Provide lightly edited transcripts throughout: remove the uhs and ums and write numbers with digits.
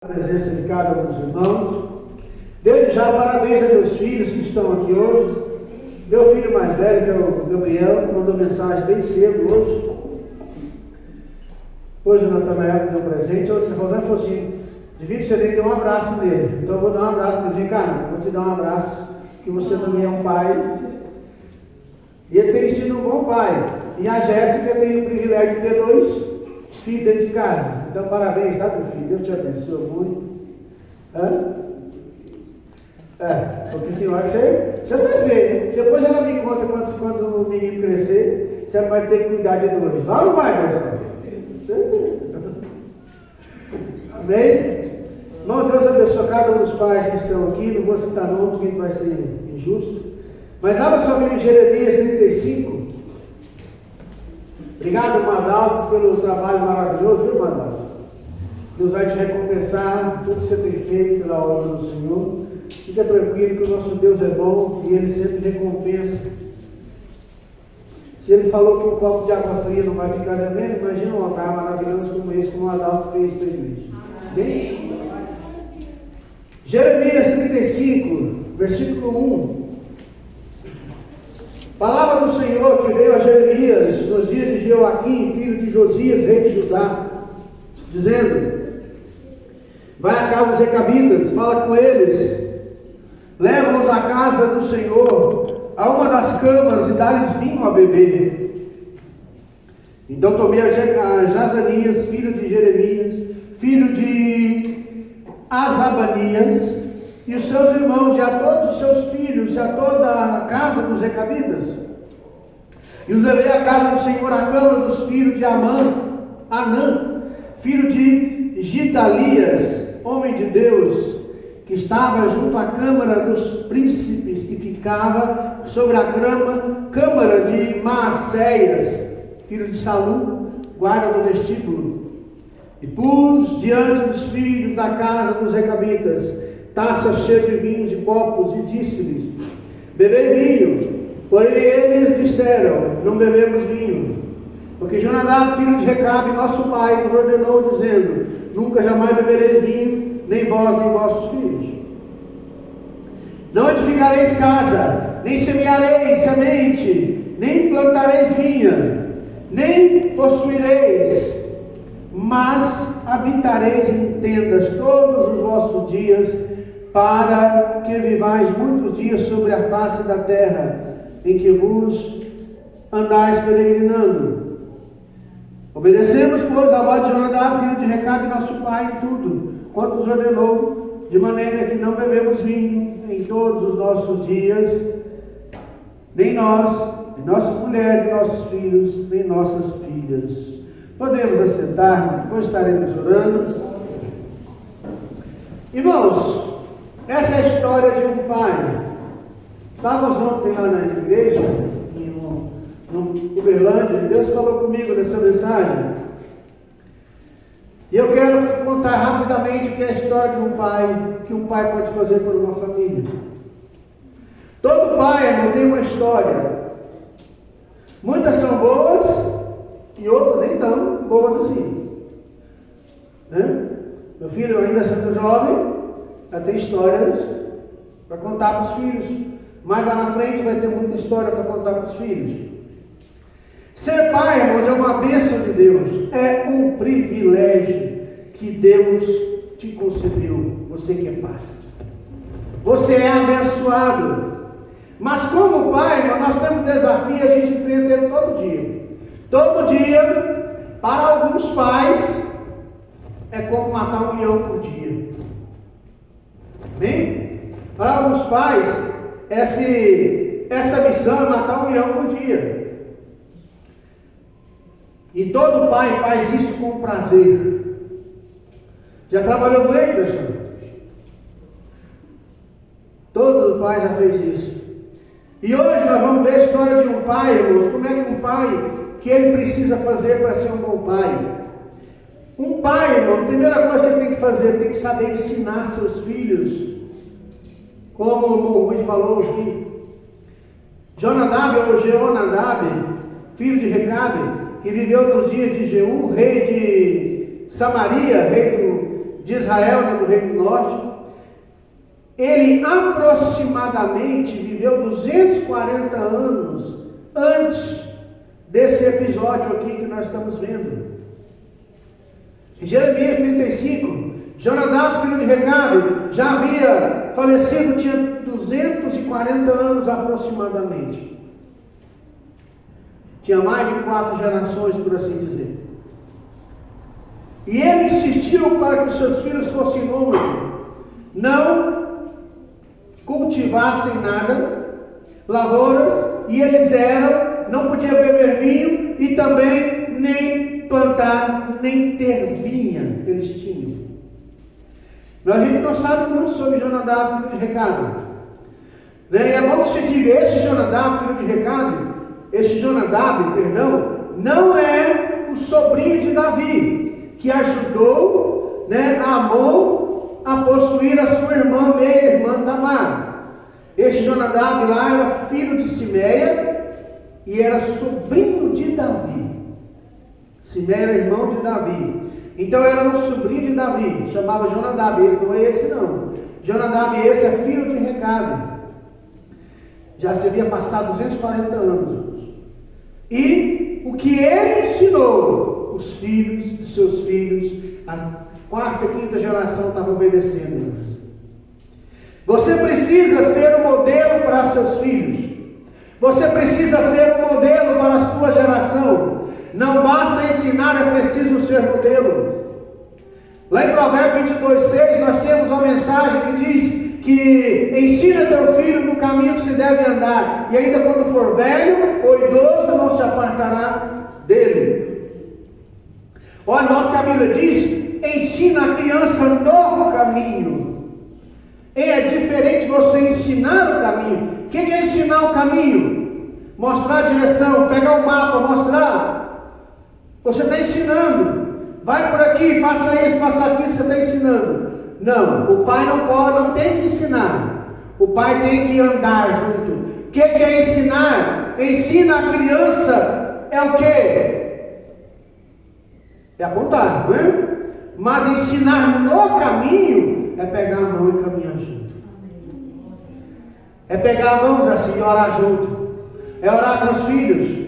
A presença de cada um dos irmãos. Desde já, parabéns a meus filhos que estão aqui hoje. Meu filho mais velho, que é o Gabriel, mandou mensagem bem cedo hoje. Hoje o Natanael me deu um presente. Hoje o Rosane falou assim: devia você nem dar um abraço nele. Então eu vou dar um abraço nele. Vem cá, Nata, vou te dar um abraço, que você também é um pai. E ele tem sido um bom pai. E a Jéssica tem o privilégio de ter dois filhos dentro de casa. Então parabéns, tá, meu filho? Deus te abençoe muito. Porque tem hora que você vai ver. Depois ela me conta quando o menino crescer, você vai ter que cuidar de dois. Vai ou não vai, pessoal? Amém? Irmão, Deus abençoe cada um dos pais que estão aqui. Não vou citar nome, porque vai ser injusto. Mas abra sua Bíblia em Jeremias 35. Obrigado, Madalto, pelo trabalho maravilhoso, viu, Madalto? Deus vai te recompensar tudo que você tem feito pela obra do Senhor. Fica tranquilo que o nosso Deus é bom e Ele sempre recompensa. Se Ele falou que um copo de água fria não vai ficar devendo, imagina um altar maravilhoso como esse, como o Adalto fez para a igreja. Bem? Jeremias 35, versículo 1. Palavra do Senhor que veio a Jeremias nos dias de Jeoaquim, filho de Josias, rei de Judá, dizendo: vai a casa dos recabitas, fala com eles, leva-nos à casa do Senhor, a uma das câmaras, e dá-lhes vinho a beber. Então tomei a Jazanias, filho de Jeremias, filho de Azabanias, e os seus irmãos, e a todos os seus filhos, e a toda a casa dos recabitas, e os levei à casa do Senhor, à câmara dos filhos de Anã, filho de Gidalias, homem de Deus, que estava junto à câmara dos príncipes, que ficava sobre a câmara de Maacéias, filho de Salum, guarda do vestíbulo. E pus diante dos filhos da casa dos recabitas taças cheias de vinhos e copos, e disse-lhes: bebei vinho. Porém eles disseram: não bebemos vinho, porque Jonadab, filho de Recabe, nosso pai, nos ordenou, dizendo: nunca jamais bebereis vinho, nem vós, nem vossos filhos. Não edificareis casa, nem semeareis semente, nem plantareis vinha, nem possuireis, mas habitareis em tendas todos os vossos dias, para que vivais muitos dias sobre a face da terra, em que vos andais peregrinando. Obedecemos, pois, a voz de Jonadab, filho de Recabe, nosso pai, em tudo quanto nos ordenou, de maneira que não bebemos vinho em todos os nossos dias, nem nós, nem nossas mulheres, nem nossos filhos, nem nossas filhas. Podemos assentar, depois estaremos orando. Irmãos, essa é a história de um pai. Estávamos ontem lá na igreja, no Uberlândia, e Deus falou comigo nessa mensagem. E eu quero contar rapidamente o que é a história de um pai, o que um pai pode fazer por uma família. Todo pai não tem uma história. Muitas são boas e outras nem tão boas assim. Né? Meu filho ainda sendo jovem, já tem histórias para contar para os filhos. Mas lá na frente vai ter muita história para contar para os filhos. Ser pai, irmãos, é uma bênção de Deus. É um privilégio que Deus te concedeu. Você que é pai. Você é abençoado. Mas como pai, irmão, nós temos um desafio, a gente enfrenta ele todo dia. Todo dia, para alguns pais, é como matar um leão por dia. Amém? Para alguns pais, essa missão é matar um leão por dia. E todo pai faz isso com prazer. Já trabalhou com ele, pessoal? Todo pai já fez isso. E hoje nós vamos ver a história de um pai, irmãos. Como é que um pai, que ele precisa fazer para ser um bom pai? Um pai, irmão, a primeira coisa que ele tem que fazer, tem que saber ensinar seus filhos. Como o irmão Rui falou aqui. Jonadab ou Jeonadab, filho de Recabe, que viveu nos dias de Jeú, rei de Samaria, rei de Israel, né, do Reino do Norte, ele aproximadamente viveu 240 anos antes desse episódio aqui que nós estamos vendo. Em Jeremias 35, Jonadab, filho de Recabe, já havia falecido, tinha 240 anos aproximadamente. Tinha mais de 4 gerações, por assim dizer. E ele insistiu para que os seus filhos fossem nômades, não cultivassem nada, lavouras, e eles não podiam beber vinho, e também nem plantar, nem ter vinha eles tinham. A gente não sabe muito sobre Jonadab, filho de Recabe. E é bom que se diga, esse Jonadab, filho de Recabe, não é o sobrinho de Davi, que ajudou, né, Amon a possuir a sua irmã, meia-irmã Tamar. Este Jonadab lá era filho de Simeia e era sobrinho de Davi. Simeia era irmão de Davi. Então era um sobrinho de Davi, chamava Jonadab. Esse não é esse não. Jonadab esse é filho de Recabe. Já se havia passado 240 anos. E o que ele ensinou, os filhos dos seus filhos, a quarta e quinta geração estava obedecendo. Você precisa ser um modelo para seus filhos. Você precisa ser um modelo para a sua geração. Não basta ensinar, é preciso ser modelo. Lá em Provérbios 22:6 nós temos uma mensagem que diz que ensina teu filho no caminho que se deve andar, e ainda quando for velho ou idoso não se apartará dele. Olha, nota que a Bíblia diz: ensina a criança no caminho. É diferente você ensinar o caminho. O que é ensinar o caminho? Mostrar a direção, pegar o mapa, mostrar. Você está ensinando. Vai por aqui, faça isso, faça aquilo, você está ensinando. Não, o pai não tem que ensinar. O pai tem que andar junto. O que é ensinar? Ensina a criança é o quê? É apontar, não é? Mas ensinar no caminho é pegar a mão e caminhar junto. É pegar a mão assim e orar junto. É orar com os filhos.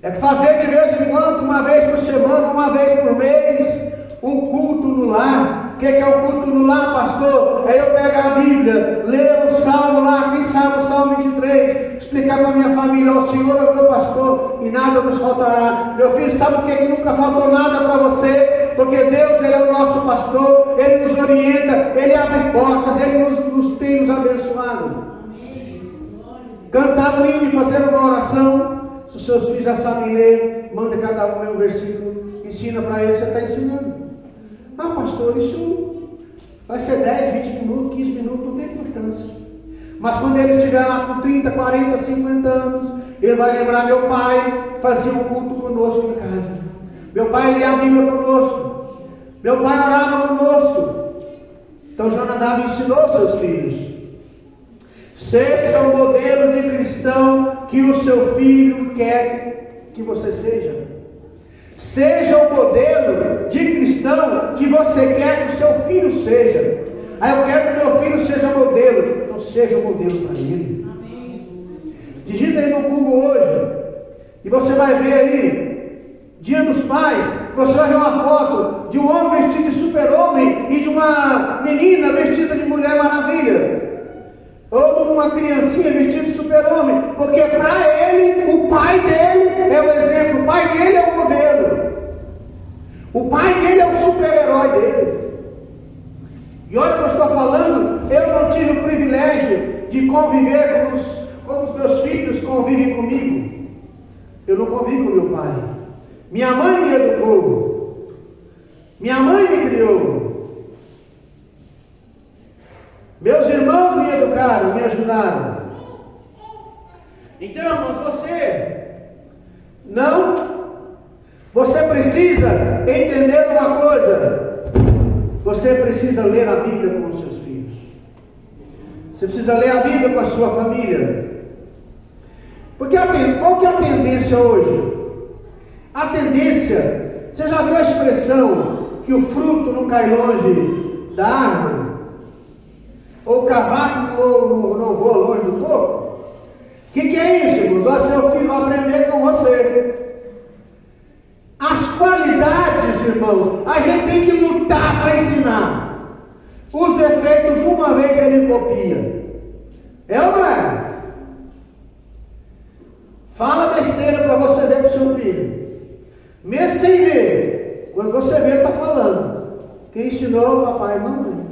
É fazer de vez em quando, uma vez por semana, uma vez por mês, um culto no lar. O que é o culto no lar, pastor? É eu pegar a Bíblia, ler o Salmo lá, quem sabe o Salmo 23, explicar para a minha família: o Senhor é o teu pastor e nada nos faltará. Meu filho, sabe por que nunca faltou nada para você? Porque Deus, Ele é o nosso pastor, Ele nos orienta, Ele abre portas, Ele tem nos abençoado. Cantar no hino e fazer uma oração. Se os seus filhos já sabem ler, manda cada um ler um versículo, ensina para eles, você está ensinando. Ah, pastor, isso vai ser 10, 20 minutos, 15 minutos, não tem importância. Mas quando ele estiver lá com 30, 40, 50 anos, ele vai lembrar: meu pai fazia um culto conosco em casa. Meu pai lia a Bíblia conosco. Meu pai orava conosco. Então Jonadab ensinou seus filhos. Seja o modelo de cristão que o seu filho quer que você seja. Seja o modelo de cristão que você quer que o seu filho seja. Eu quero que meu filho seja modelo. Então seja o modelo para ele. Digita aí no Google hoje, e você vai ver aí, Dia dos Pais, você vai ver uma foto de um homem vestido de super-homem e de uma menina vestida de Mulher Maravilha. Ou de uma criancinha vestida de super-homem, porque para ele, o pai dele é o exemplo, o pai dele é o modelo, o pai dele é o super-herói dele. E olha o que eu estou falando, eu não tive o privilégio de conviver como os meus filhos convivem comigo. Eu não convivo com meu pai. Minha mãe me educou, minha mãe me criou. Meus irmãos me educaram, me ajudaram. Então, irmãos, você precisa entender uma coisa. Você precisa ler a Bíblia com os seus filhos. Você precisa ler a Bíblia com a sua família. Porque qual que é a tendência hoje? A tendência, você já viu a expressão que o fruto não cai longe da árvore? Ou o cavaco não voa longe do topo? O que é isso, irmãos? O seu filho vai aprender com você. As qualidades, irmãos, a gente tem que lutar para ensinar. Os defeitos, uma vez ele copia. É ou não é? Fala besteira para você ver para o seu filho. Mesmo sem ver, quando você vê, ele está falando. Quem ensinou o papai e mamãe.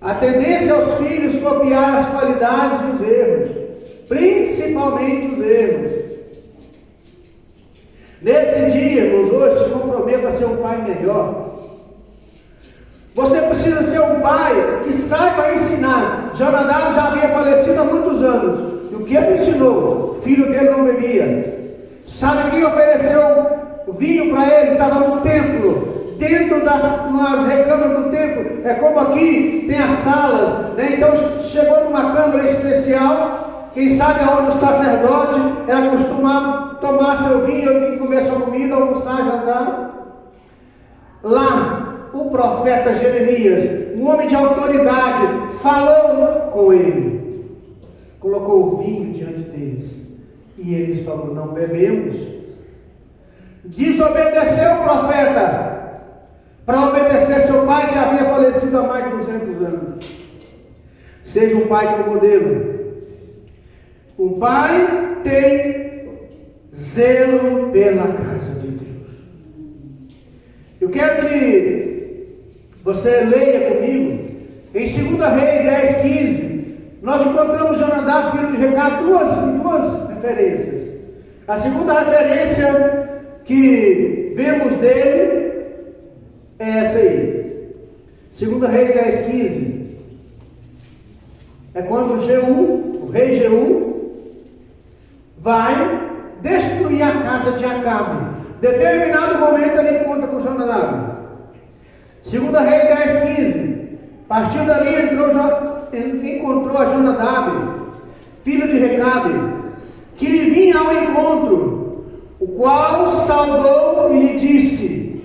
A tendência aos filhos copiar as qualidades e os erros, principalmente os erros. Nesse dia, irmãos, hoje se comprometa a ser um pai melhor. Você precisa ser um pai que saiba ensinar. Jonadab já havia falecido há muitos anos. E o que ele ensinou? O filho dele não bebia. Sabe quem ofereceu o vinho para ele? Estava no templo. Dentro nas recâmaras do templo, é como aqui tem as salas, né? Então chegou numa câmara especial, quem sabe aonde o sacerdote era acostumado tomar seu vinho e comer sua comida, almoçar, jantar. Lá, o profeta Jeremias, um homem de autoridade, falou com ele, colocou o vinho diante deles, e eles falaram: não bebemos. Desobedeceu o profeta para obedecer seu pai, que havia falecido há mais de 200 anos. Seja um pai como modelo. Um pai tem zelo pela casa de Deus. Eu quero que você leia comigo em 2 Reis 10:15. Nós encontramos Jonadab, filho de Recabe, duas referências. A segunda referência que vemos dele é essa aí. 2 Reis 10:15. É quando o rei Jeú, vai destruir a casa de Acabe. Determinado momento ele encontra com Jonadab. 2 Reis 10:15. Partiu dali, encontrou a Jonadab, filho de Recabe, que lhe vinha ao encontro, o qual saudou e lhe disse: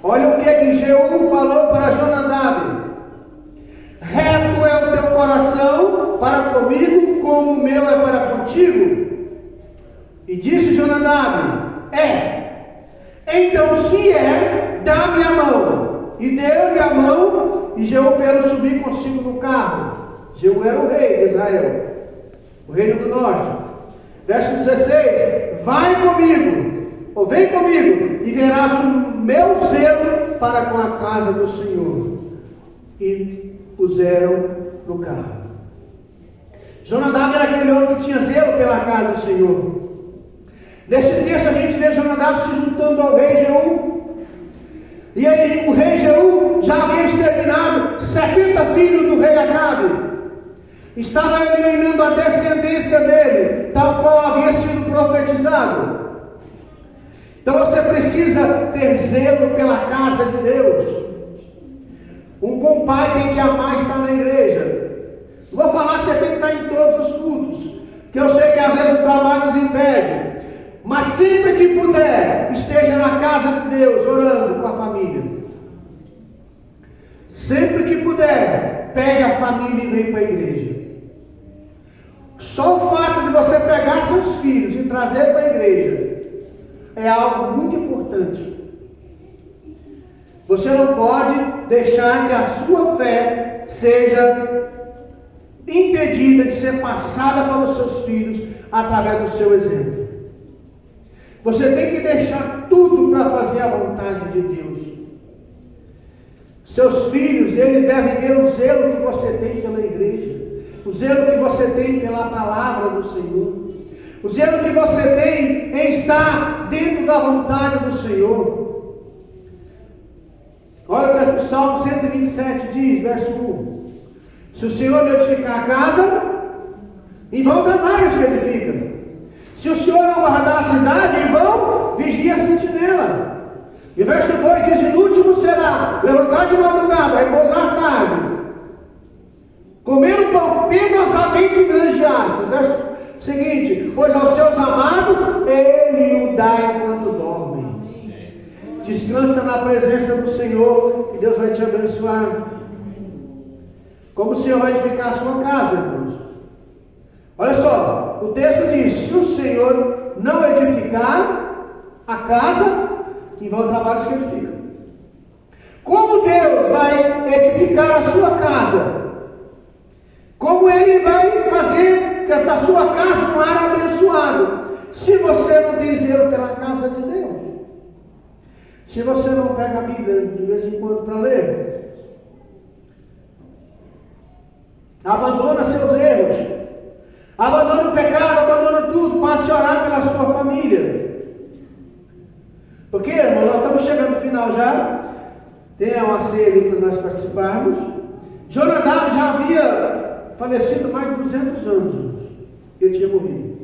olha o que Jeú falou para Jonadab: reto é o teu coração para comigo, como o meu é para contigo. E disse Jonadab: então se dá-me a mão. E deu-lhe a mão, e Jeú fez subir consigo no carro. Jeú era o rei de Israel, o reino do norte. Verso 16: vai comigo, ou vem comigo, e verás o meu zelo para com a casa do Senhor. E puseram no carro. Jonadab era aquele homem que tinha zelo pela casa do Senhor. Nesse texto a gente vê Jonadab se juntando ao rei Jeú. E aí o rei Jeú já havia exterminado 70 filhos do rei Acabe. Estava eliminando a descendência dele, tal qual havia sido profetizado. Então você precisa ter zelo pela casa de Deus. Um bom pai tem que amar estar na igreja. Não vou falar que você tem que estar em todos os cultos, que eu sei que às vezes o trabalho nos impede. Mas sempre que puder, esteja na casa de Deus, orando com a família. Sempre que puder, pegue a família e vem para a igreja. Só o fato de você pegar seus filhos e trazer para a igreja é algo muito importante. Você não pode deixar que a sua fé seja impedida de ser passada para os seus filhos através do seu exemplo. Você tem que deixar tudo para fazer a vontade de Deus. Seus filhos, eles devem ter o zelo que você tem pela igreja, o zelo que você tem pela palavra do Senhor, o zelo que você tem em estar dentro da vontade do Senhor. Olha o que o Salmo 127 diz, verso 1: se o Senhor não edificar a casa, em vão trabalham os que edificam. Se o Senhor não guardar a cidade, em vão vigia a sentinela. E verso 2 diz: inútil será levantar de madrugada, repousar tarde, comer o pão penosamente granjeado. Verso seguinte: pois aos seus amados ele o dá enquanto dormem. Descansa na presença do Senhor, que Deus vai te abençoar. Como o Senhor vai edificar a sua casa, irmãos? Olha só, o texto diz: se o Senhor não edificar a casa, em vão trabalhos que edifica. Como Deus vai edificar a sua casa? Como Ele vai fazer que essa sua casa um lar abençoado? Se você não tem zelo pela casa de Deus, se você não pega a Bíblia de vez em quando para ler, abandona seus erros, abandona o pecado, abandona tudo, passe a orar pela sua família. Porque, irmão, nós estamos chegando no final já. Tem uma ceia ali para nós participarmos. Jonadab já havia falecido mais de 200 anos. Ele tinha morrido.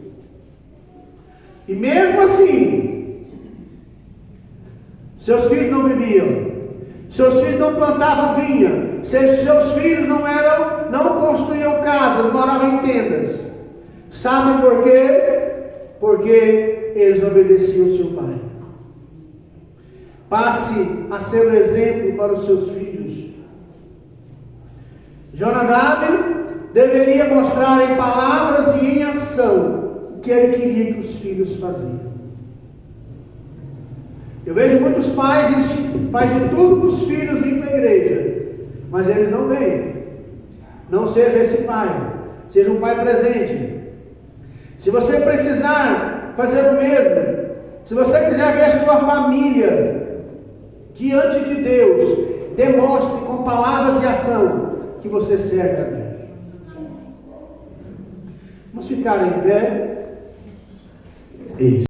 E mesmo assim, seus filhos não bebiam, seus filhos não plantavam vinha, seus filhos não construíam casas, moravam em tendas. Sabe por quê? Porque eles obedeciam ao seu pai. Passe a ser o exemplo para os seus filhos. Jonadab deveria mostrar em palavras e em ação o que ele queria que os filhos faziam. Eu vejo muitos pais fazem de tudo para os filhos virem para a igreja, mas eles não vêm. Não seja esse pai, seja um pai presente. Se você precisar fazer o mesmo, se você quiser ver sua família diante de Deus, demonstre com palavras e ação que você serve a Deus. Vamos ficar em pé. Isso.